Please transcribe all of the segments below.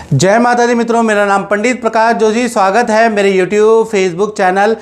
जय माता दी मित्रों, मेरा नाम पंडित प्रकाश जोशी। स्वागत है मेरे YouTube फेसबुक चैनल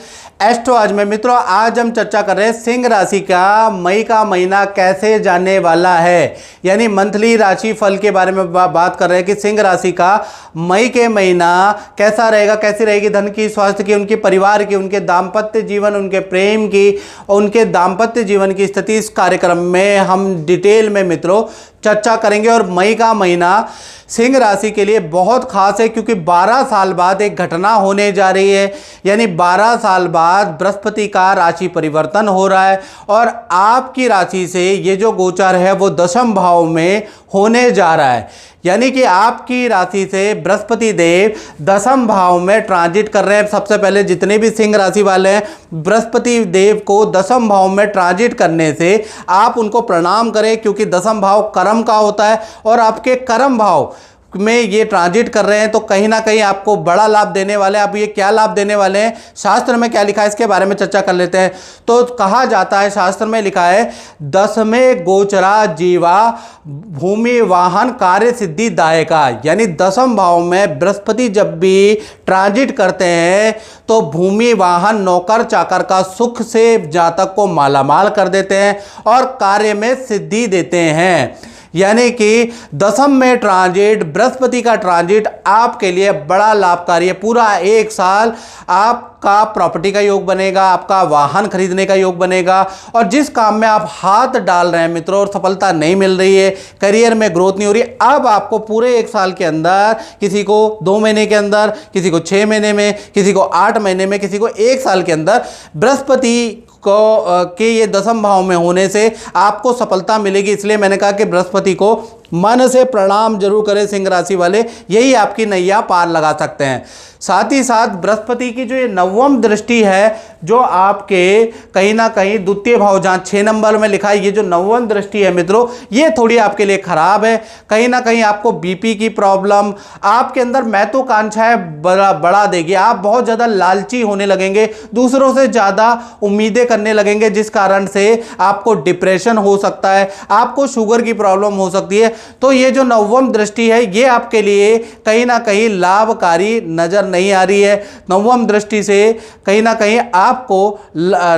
एस्ट्रो आज में। मित्रों, आज हम चर्चा कर रहे हैं सिंह राशि का मई का महीना कैसे जाने वाला है, यानी मंथली राशि फल के बारे में बात कर रहे हैं कि सिंह राशि का मई के महीना कैसा रहेगा, कैसी रहेगी धन की, स्वास्थ्य की, उनके परिवार की, उनके दाम्पत्य जीवन, उनके प्रेम की, उनके दाम्पत्य जीवन की स्थिति। इस कार्यक्रम में हम डिटेल में मित्रों चर्चा करेंगे। और मई का महीना सिंह राशि के लिए बहुत खास है क्योंकि 12 साल बाद एक घटना होने जा रही है, यानी 12 साल बाद बृहस्पति का राशि परिवर्तन हो रहा है और आपकी राशि से ये जो गोचर है वो दशम भाव में होने जा रहा है। यानी कि आपकी राशि से बृहस्पति देव दशम भाव में ट्रांजिट कर रहे हैं। सबसे पहले जितने भी सिंह राशि वाले हैं, बृहस्पति देव को दशम भाव में ट्रांजिट करने से आप उनको प्रणाम करें क्योंकि दशम भाव कर्म का होता है और आपके कर्म भाव में ये ट्रांजिट कर रहे हैं तो कहीं ना कहीं आपको बड़ा लाभ देने वाले हैं। अब ये क्या लाभ देने वाले हैं, शास्त्र में क्या लिखा है, इसके बारे में चर्चा कर लेते हैं। तो कहा जाता है, शास्त्र में लिखा है, दसवें गोचरा जीवा भूमि वाहन कार्य सिद्धि दायका, यानी दशम भाव में बृहस्पति जब भी ट्रांजिट करते हैं तो भूमि वाहन नौकर चाकर का सुख से जातक को मालामाल कर देते हैं और कार्य में सिद्धि देते हैं। यानी कि दशम में ट्रांजिट, बृहस्पति का ट्रांजिट आपके लिए बड़ा लाभकारी है। पूरा एक साल आपका प्रॉपर्टी का योग बनेगा, आपका वाहन खरीदने का योग बनेगा और जिस काम में आप हाथ डाल रहे हैं मित्रों और सफलता नहीं मिल रही है, करियर में ग्रोथ नहीं हो रही, अब आपको पूरे एक साल के अंदर, किसी को 2 महीने के अंदर, किसी को 6 महीने में, किसी को 8 महीने में, किसी को 1 साल के अंदर बृहस्पति के ये दशम भाव में होने से आपको सफलता मिलेगी। इसलिए मैंने कहा कि बृहस्पति को मन से प्रणाम जरूर करें सिंह राशि वाले, यही आपकी नैया पार लगा सकते हैं। साथ ही साथ बृहस्पति की जो ये नवम दृष्टि है जो आपके कहीं ना कहीं द्वितीय भाव, जहाँ 6 नंबर में लिखा है, ये जो नवम दृष्टि है मित्रों ये थोड़ी आपके लिए खराब है। कहीं ना कहीं आपको बीपी की प्रॉब्लम, आपके अंदर महत्वाकांक्षाएं बढ़ा देगी। आप बहुत ज़्यादा लालची होने लगेंगे, दूसरों से ज़्यादा उम्मीदें करने लगेंगे, जिस कारण से आपको डिप्रेशन हो सकता है, आपको शुगर की प्रॉब्लम हो सकती है। तो ये जो नवम दृष्टि है ये आपके लिए कहीं ना कहीं लाभकारी नजर नहीं आ रही है। नवम दृष्टि से कहीं ना कहीं आपको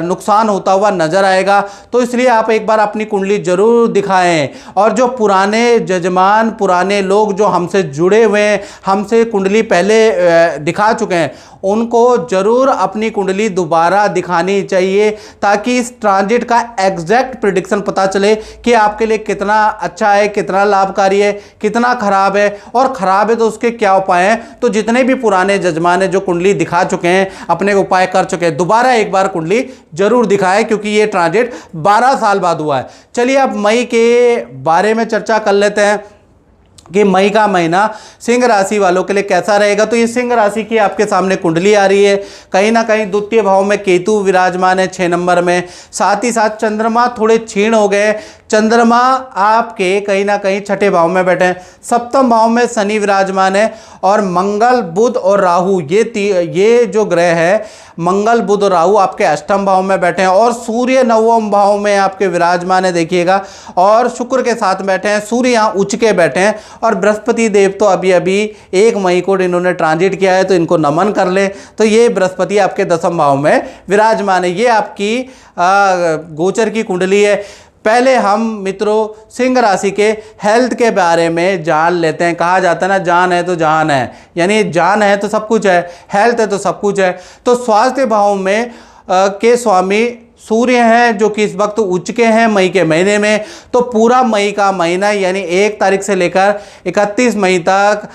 नुकसान होता हुआ नजर आएगा। तो इसलिए आप एक बार अपनी कुंडली जरूर दिखाएं और जो पुराने जजमान, पुराने लोग जो हमसे जुड़े हुए हैं, हमसे कुंडली पहले दिखा चुके हैं, उनको जरूर अपनी कुंडली दोबारा दिखानी चाहिए ताकि इस ट्रांजिट का एग्जैक्ट प्रिडिक्शन पता चले कि आपके लिए कितना अच्छा है, कितना लाभकारी है, कितना खराब है, और खराब है तो उसके क्या उपाय हैं। तो जितने भी पुराने जजमान हैं जो कुंडली दिखा चुके हैं, अपने उपाय कर चुके हैं, दोबारा एक बार कुंडली जरूर दिखाएं क्योंकि ये ट्रांजिट 12 साल बाद हुआ है। चलिए अब मई के बारे में चर्चा कर लेते हैं कि मई का महीना सिंह राशि वालों के लिए कैसा रहेगा। तो ये सिंह राशि की आपके सामने कुंडली आ रही है। कहीं ना कहीं द्वितीय भाव में केतु विराजमान है 6 नंबर में। साथ ही साथ चंद्रमा थोड़े क्षीण हो गए। चंद्रमा आपके कहीं ना कहीं 6ठे भाव में बैठे हैं। सप्तम भाव में शनि विराजमान है और मंगल, बुध और राहु, ये जो ग्रह है मंगल, बुध और राहु आपके 8ठम भाव में बैठे हैं और सूर्य 9वें भाव में आपके विराजमान है, देखिएगा, और शुक्र के साथ बैठे हैं। सूर्य यहाँ उच्च के बैठे हैं और बृहस्पति देव तो अभी 1 मई को इन्होंने ट्रांजिट किया है तो इनको नमन कर ले। तो ये बृहस्पति आपके 10वें भाव में विराजमान है। ये आपकी गोचर की कुंडली है। पहले हम मित्रों सिंह राशि के हेल्थ के बारे में जान लेते हैं। कहा जाता है ना, जान है तो जहान है, यानी जान है तो सब कुछ है, हेल्थ है तो सब कुछ है। तो स्वास्थ्य भाव में के स्वामी सूर्य हैं जो कि इस वक्त उच्च के हैं मई के महीने में। तो पूरा मई का महीना यानी 1 तारीख से लेकर 31 मई तक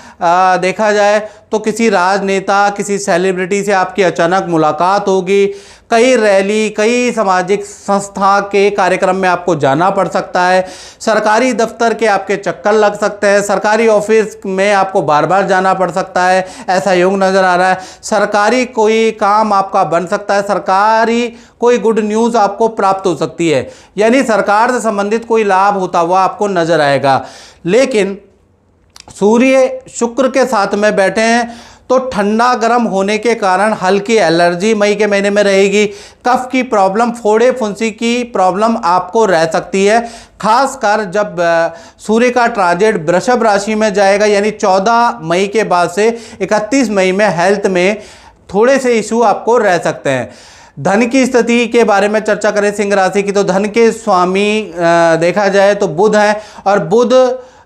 देखा जाए तो किसी राजनेता, किसी सेलिब्रिटी से आपकी अचानक मुलाकात होगी। कई रैली, कई सामाजिक संस्था के कार्यक्रम में आपको जाना पड़ सकता है। सरकारी दफ्तर के आपके चक्कर लग सकते हैं। सरकारी ऑफिस में आपको बार बार जाना पड़ सकता है, ऐसा योग नज़र आ रहा है। सरकारी कोई काम आपका बन सकता है। सरकारी कोई गुड न्यूज़ आपको प्राप्त हो सकती है, यानी सरकार से संबंधित कोई लाभ होता हुआ आपको नजर आएगा। लेकिन सूर्य शुक्र के साथ में बैठे हैं तो ठंडा गर्म होने के कारण हल्की एलर्जी मई के महीने में रहेगी। कफ की प्रॉब्लम, फोड़े फुंसी की प्रॉब्लम आपको रह सकती है, खासकर जब सूर्य का ट्रांजिट वृषभ राशि में जाएगा, यानी 14 मई के बाद से 31 मई में हेल्थ में थोड़े से इशू आपको रह सकते हैं। धन की स्थिति के बारे में चर्चा करें सिंह राशि की, तो धन के स्वामी देखा जाए तो बुध हैं, और बुध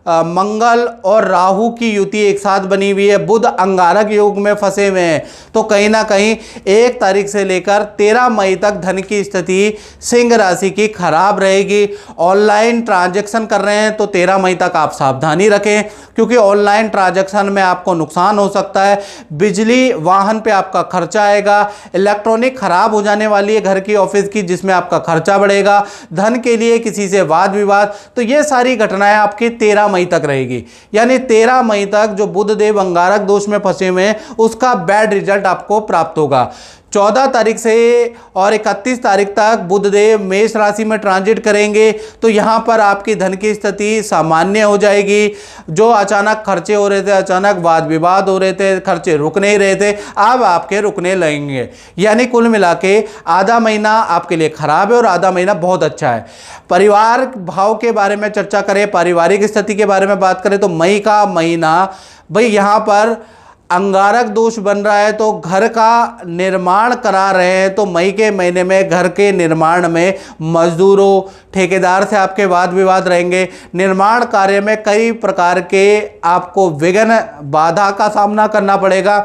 मंगल और राहु की युति एक साथ बनी हुई है। बुध अंगारक योग में फंसे हुए हैं, तो कहीं ना कहीं 1 तारीख से लेकर 13 मई तक धन की स्थिति सिंह राशि की खराब रहेगी। ऑनलाइन ट्रांजैक्शन कर रहे हैं तो 13 मई तक आप सावधानी रखें, क्योंकि ऑनलाइन ट्रांजैक्शन में आपको नुकसान हो सकता है। बिजली वाहन पे आपका खर्चा आएगा। इलेक्ट्रॉनिक खराब हो जाने वाली है घर की, ऑफिस की, जिसमें आपका खर्चा बढ़ेगा। धन के लिए किसी से वाद विवाद, तो ये सारी घटनाएं आपकी 13 मई तक रहेगी। यानी 13 मई तक जो बुध देव अंगारक दोष में फंसे हुए हैं उसका बैड रिजल्ट आपको प्राप्त होगा। 14 तारीख से और 31 तारीख तक बुधदेव मेष राशि में ट्रांजिट करेंगे, तो यहाँ पर आपकी धन की स्थिति सामान्य हो जाएगी। जो अचानक खर्चे हो रहे थे, अचानक वाद विवाद हो रहे थे, खर्चे रुक नहीं रहे थे, अब आपके रुकने लगेंगे। यानी कुल मिला के आधा महीना आपके लिए खराब है और आधा महीना बहुत अच्छा है। परिवार भाव के बारे में चर्चा करें, पारिवारिक स्थिति के बारे में बात करें, तो मई का महीना भाई यहाँ पर अंगारक दोष बन रहा है, तो घर का निर्माण करा रहे हैं, तो मई के महीने में घर के निर्माण में मजदूरों, ठेकेदार से आपके वाद विवाद रहेंगे। निर्माण कार्य में कई प्रकार के आपको विघ्न, बाधा का सामना करना पड़ेगा।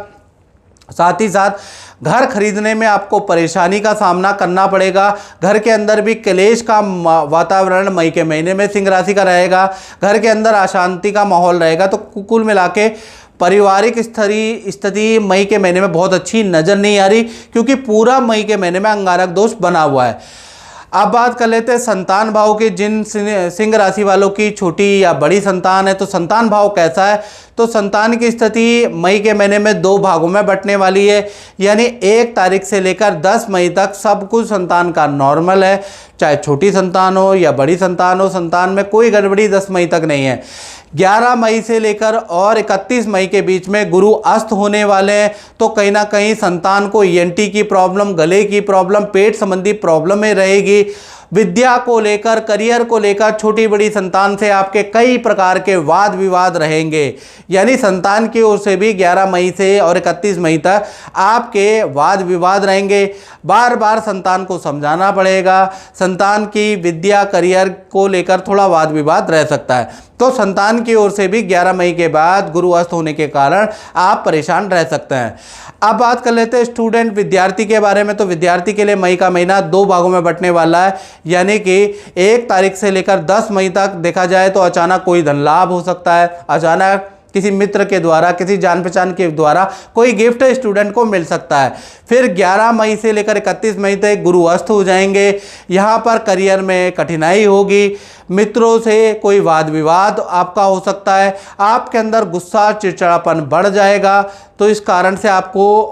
साथ ही साथ घर खरीदने में आपको परेशानी का सामना करना पड़ेगा। घर के अंदर भी क्लेश का वातावरण मई के महीने में सिंह राशि का रहेगा। घर के अंदर अशांति का माहौल रहेगा। तो कुल मिला के पारिवारिक स्थिति मई के महीने में बहुत अच्छी नज़र नहीं आ रही, क्योंकि पूरा मई के महीने में अंगारक दोष बना हुआ है। अब बात कर लेते हैं संतान भाव की। जिन सिंह राशि वालों की छोटी या बड़ी संतान है, तो संतान भाव कैसा है, तो संतान की स्थिति मई के महीने में 2 भागों में बंटने वाली है। यानी 1 तारीख से लेकर 10 मई तक सब कुछ संतान का नॉर्मल है, चाहे छोटी संतान हो या बड़ी संतान हो, संतान में कोई गड़बड़ी 10 मई तक नहीं है। 11 मई से लेकर और 31 मई के बीच में गुरु अस्त होने वाले हैं, तो कहीं ना कहीं संतान को ENT की प्रॉब्लम, गले की प्रॉब्लम, पेट संबंधी प्रॉब्लम में रहेगी। विद्या को लेकर, करियर को लेकर छोटी बड़ी संतान से आपके कई प्रकार के वाद विवाद रहेंगे। यानी संतान की ओर से भी 11 मई से और 31 मई तक आपके वाद विवाद रहेंगे। बार बार संतान को समझाना पड़ेगा। संतान की विद्या, करियर को लेकर थोड़ा वाद विवाद रह सकता है। तो संतान की ओर से भी 11 मई के बाद गुरु अस्त होने के कारण आप परेशान रह सकते हैं। अब बात कर लेते हैं स्टूडेंट, विद्यार्थी के बारे में। तो विद्यार्थी के लिए मई का महीना 2 भागों में बंटने वाला है। यानी कि 1 तारीख से लेकर 10 मई तक देखा जाए तो अचानक कोई धन लाभ हो सकता है, अचानक किसी मित्र के द्वारा, किसी जान पहचान के द्वारा कोई गिफ्ट स्टूडेंट को मिल सकता है। फिर 11 मई से लेकर 31 मई तक गुरु अस्त हो जाएंगे। यहाँ पर करियर में कठिनाई होगी, मित्रों से कोई वाद विवाद आपका हो सकता है, आपके अंदर गुस्सा, चिड़चिड़ापन बढ़ जाएगा। तो इस कारण से आपको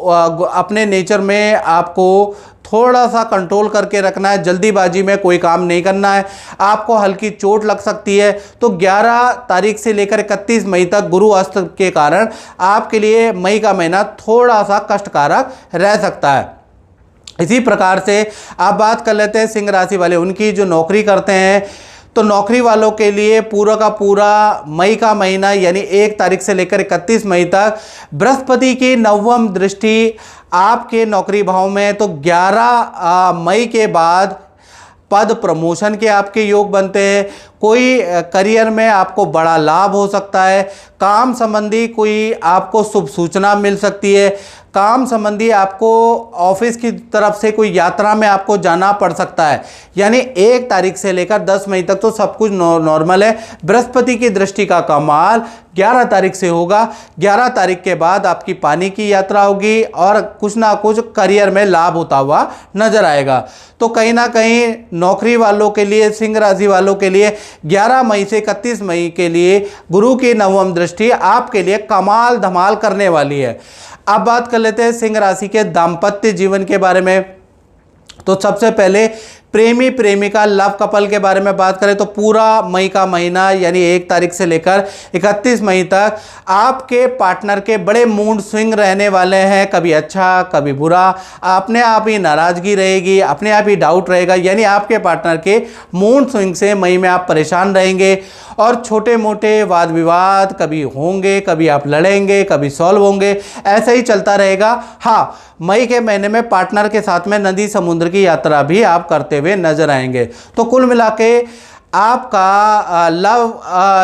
अपने नेचर में आपको थोड़ा सा कंट्रोल करके रखना है। जल्दीबाजी में कोई काम नहीं करना है। आपको हल्की चोट लग सकती है। तो 11 तारीख से लेकर 31 मई तक गुरु अस्त के कारण आपके लिए मई का महीना थोड़ा सा कष्टकारक रह सकता है। इसी प्रकार से आप बात कर लेते हैं सिंह राशि वाले, उनकी जो नौकरी करते हैं, तो नौकरी वालों के लिए पूरा का पूरा मई का महीना यानी 1 तारीख से लेकर 31 मई तक बृहस्पति की 9वीं दृष्टि आपके नौकरी भाव में, तो 11 मई के बाद पद प्रमोशन के आपके योग बनते हैं। कोई करियर में आपको बड़ा लाभ हो सकता है। काम संबंधी कोई आपको शुभ सूचना मिल सकती है। काम संबंधी आपको ऑफिस की तरफ से कोई यात्रा में आपको जाना पड़ सकता है। यानी 1 तारीख से लेकर 10 मई तक तो सब कुछ नॉर्मल है। बृहस्पति की दृष्टि का कमाल 11 तारीख से होगा। 11 तारीख के बाद आपकी पानी की यात्रा होगी और कुछ ना कुछ करियर में लाभ होता हुआ नजर आएगा। तो कहीं ना कहीं नौकरी वालों के लिए, सिंह राशि वालों के लिए 11 मई से 31 मई के लिए गुरु की 9वीं दृष्टि आपके लिए कमाल धमाल करने वाली है। अब बात कर लेते हैं सिंह राशि के दाम्पत्य जीवन के बारे में। तो सबसे पहले प्रेमी प्रेमिका लव कपल के बारे में बात करें तो पूरा मई का महीना यानी 1 तारीख से लेकर 31 मई तक आपके पार्टनर के बड़े मूड स्विंग रहने वाले हैं, कभी अच्छा कभी बुरा, अपने आप ही नाराज़गी रहेगी, अपने आप ही डाउट रहेगा, यानी आपके पार्टनर के मूड स्विंग से मई में आप परेशान रहेंगे और छोटे मोटे वाद विवाद कभी होंगे, कभी आप लड़ेंगे, कभी सॉल्व होंगे, ऐसा ही चलता रहेगा। हाँ, मई के महीने में पार्टनर के साथ में नदी समुद्र की यात्रा भी आप करते हुए नजर आएंगे। तो कुल मिला के आपका लव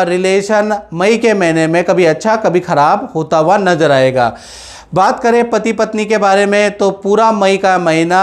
रिलेशन मई के महीने में कभी अच्छा कभी खराब होता हुआ नजर आएगा। बात करें पति पत्नी के बारे में तो पूरा मई का महीना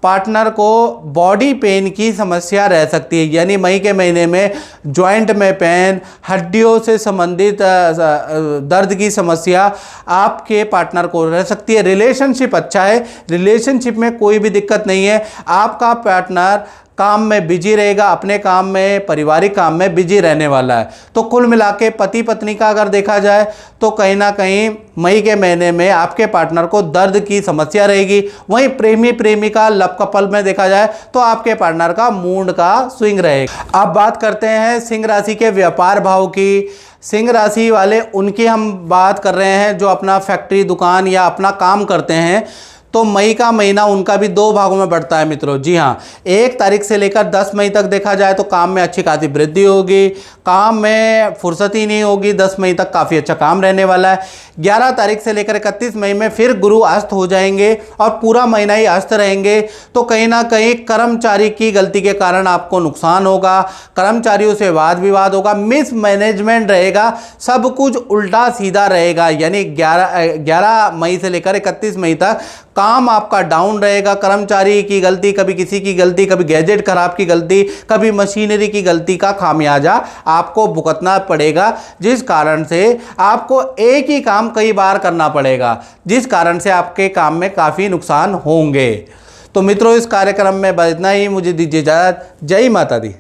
पार्टनर को बॉडी पेन की समस्या रह सकती है, यानी मई के महीने में जॉइंट में पेन, हड्डियों से संबंधित दर्द की समस्या आपके पार्टनर को रह सकती है। रिलेशनशिप अच्छा है, रिलेशनशिप में कोई भी दिक्कत नहीं है। आपका पार्टनर काम में बिजी रहेगा, अपने काम में, पारिवारिक काम में बिजी रहने वाला है। तो कुल मिला के पति पत्नी का अगर देखा जाए तो कहीं ना कहीं मई के महीने में आपके पार्टनर को दर्द की समस्या रहेगी। वहीं प्रेमी प्रेमिका लव कपल में देखा जाए तो आपके पार्टनर का मूड का स्विंग रहेगा। अब बात करते हैं सिंह राशि के व्यापार भाव की। सिंह राशि वाले उनकी हम बात कर रहे हैं जो अपना फैक्ट्री, दुकान या अपना काम करते हैं। तो मई का महीना उनका भी 2 भागों में बढ़ता है मित्रों। जी हाँ, 1 तारीख से लेकर 10 मई तक देखा जाए तो काम में अच्छी खासी वृद्धि होगी, काम में फुर्सत ही नहीं होगी। 10 मई तक काफ़ी अच्छा काम रहने वाला है। 11 तारीख से लेकर 31 मई में फिर गुरु अस्त हो जाएंगे और पूरा महीना ही अस्त रहेंगे। तो कहीं ना कहीं कर्मचारी की गलती के कारण आपको नुकसान होगा, कर्मचारियों से वाद विवाद होगा, मिसमैनेजमेंट रहेगा, सब कुछ उल्टा सीधा रहेगा। यानी 11 मई से लेकर 31 मई तक काम आपका डाउन रहेगा। कर्मचारी की गलती, कभी किसी की गलती, कभी गैजेट खराब की गलती, कभी मशीनरी की गलती का खामियाजा आपको भुगतना पड़ेगा, जिस कारण से आपको एक ही काम कई बार करना पड़ेगा, जिस कारण से आपके काम में काफ़ी नुकसान होंगे। तो मित्रों, इस कार्यक्रम में बस इतना ही। मुझे दीजिए इजाज़त। जय माता दी।